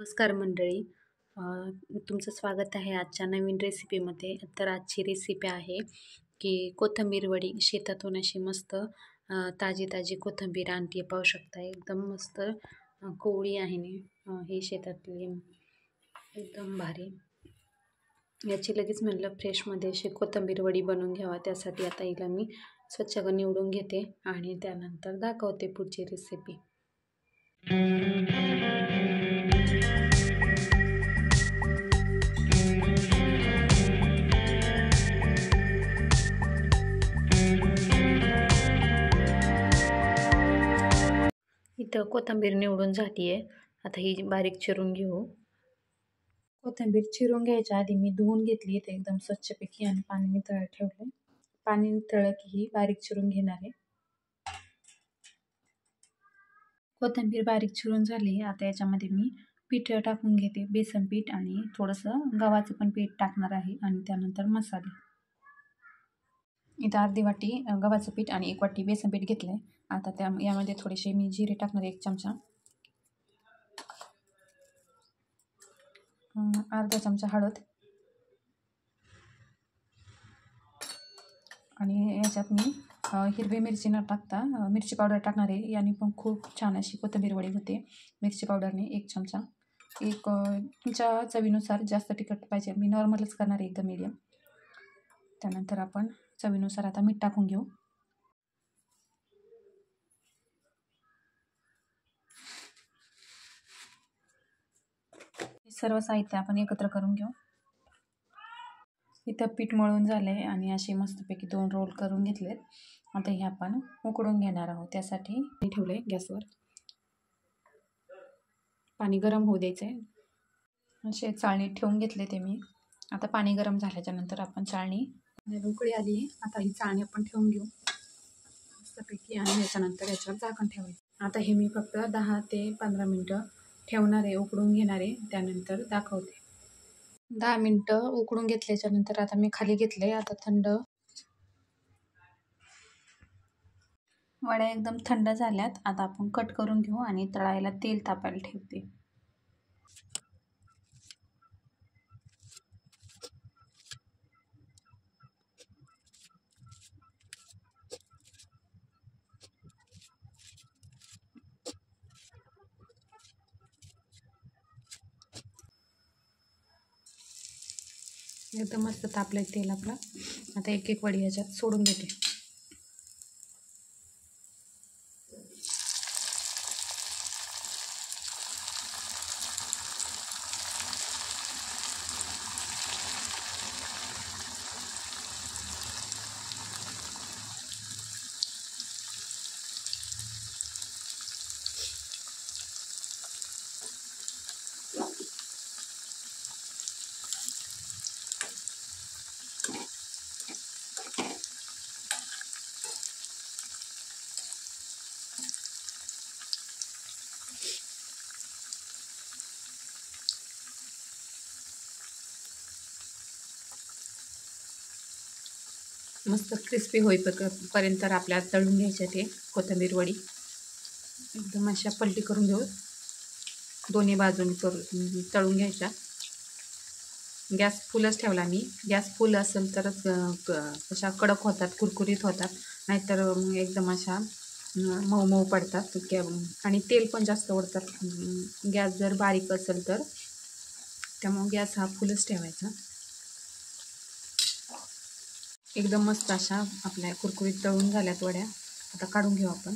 नमस्कार मंडळी. अ, तुमचं स्वागत आहे आजच्या नवीन रेसिपीमध्ये. तर आजची रेसिपी आहे की कोथिंबीर वडी. शेतातून अशी मस्त ताजी ताजी कोथिंबीर आणली पाहू शकता. एकदम मस्त कोवळी आहे ही शेतातली, एकदम भारी. याची लगेच म्हटलं फ्रेशमध्ये अशी कोथिंबीर वडी बनवून घ्यावा. त्यासाठी आता हिला मी स्वच्छ निवडून घेते आणि त्यानंतर दाखवते पुढची रेसिपी. इथं कोथिंबीर निवडून झाली आहे. आता ही बारीक चिरून घेऊ. कोथिंबीर चिरून घ्यायच्या आधी मी धुवून घेतली ते एकदम स्वच्छपैकी आणि पाणी नितळत ठेवले. पाणी नितळलं की ही बारीक चिरून घेणार आहे. कोथिंबीर बारीक चिरून झाली. आता याच्यामध्ये मी पीठ टाकून घेते, बेसन पीठ आणि थोडंसं गव्हाचं पण पीठ टाकणार आहे आणि त्यानंतर मसाले. इथं अर्धी वाटी गव्हाचं पीठ आणि 1 वाटी बेसन पीठ घेतलंय. आता यामध्ये थोडेसे मी जिरे टाकणार, 1 चमचा, अर्धा चमचा हळद आणि याच्यात मी हिरवी मिरची न टाकता मिरची पावडर टाकणार आहे. याने पण खूप छान अशी कोथिंबीर वडी होते. मिरची पावडरने 1 चमचा, तुमच्या चवीनुसार. जास्त तिखट पाहिजे मी नॉर्मलच करणार आहे, एकदम मीडियम. त्यानंतर आपण चवीनुसार आता मीठ टाकून घेऊ. सर्व साहित्य आपण एकत्र करून घेऊ. इथं पीठ मळून झालंय आणि असे मस्तपैकी 2 रोल करून घेतलेत. आता हे आपण उकडून घेणार आहोत. त्यासाठी मी ठेवलंय गॅसवर. पाणी गरम होऊ द्यायचंय. असे चाळणीत ठेवून घेतले ते मी. आता पाणी गरम झाल्याच्या नंतर आपण चाळणी उकळी आली. आता ही चाळणी आपण ठेवून घेऊ मस्तपैकी आणि याच्यानंतर याच्यावर झाकण ठेवायचं. आता हे मी फक्त 10 ते 15 मिनटं ठेवणार आहे, उकडून घेणार आहे. त्यानंतर दाखवते. 10 मिनटं उकडून घेतल्याच्या नंतर आता मी खाली घेतले. आता थंड वड्या एकदम थंड झाल्यात. आता आपण कट करून घेऊ आणि तळायला तेल तापायला ठेवते. एकदम मस्त तापलंय तेल आपलं. आता एक एक वडी याच्यात सोडून देते. मस्त क्रिस्पी होईपर्यंत आपल्याला तळून घ्यायचे ते कोथिंबीर वडी. एकदम अशा पलटी करून घेऊ. दोन्ही बाजूनी तळून घ्यायच्या. गॅस फुलच ठेवला मी. गॅस फुल असेल तरच अशा कडक होतात, कुरकुरीत होतात. नाहीतर एकदम अशा मऊ मऊ पडतात आणि तेल पण जास्त ओढतात गॅस जर बारीक असेल तर. त्यामुळे गॅस हा फुलच ठेवायचा. एकदम मस्त अशा आपल्या कुरकुरीत तळून झाल्यात वड्या. आता काढून घेऊ आपण.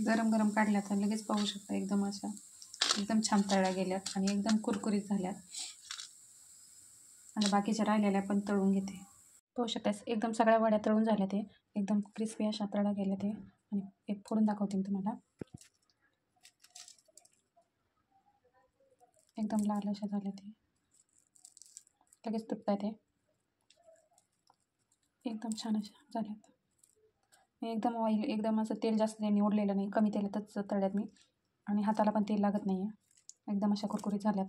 गरम गरम काढल्या तर लगेच पाहू शकता. एकदम अशा एकदम छान तळल्या गेल्यात आणि एकदम कुरकुरीत झाल्यात. आणि बाकीच्या राहिलेल्या पण तळून घेते. पाहू शकता एकदम सगळ्या वड्या तळून झाल्या. ते एकदम क्रिस्पी अशा तळल्या गेल्या ते. आणि एक फोडून दाखवते मी तुम्हाला. एकदम लाल अशा झाल्या. ते लगेच तुटतात. ते एकदम छान अशा झाल्यात. एकदम ऑइल, एकदम असं तेल जास्त निवडलेलं नाही, कमी तेलातच तळल्यात मी आणि हाताला पण तेल लागत नाही आहे. एकदम अशा कुरकुरीत झाल्यात.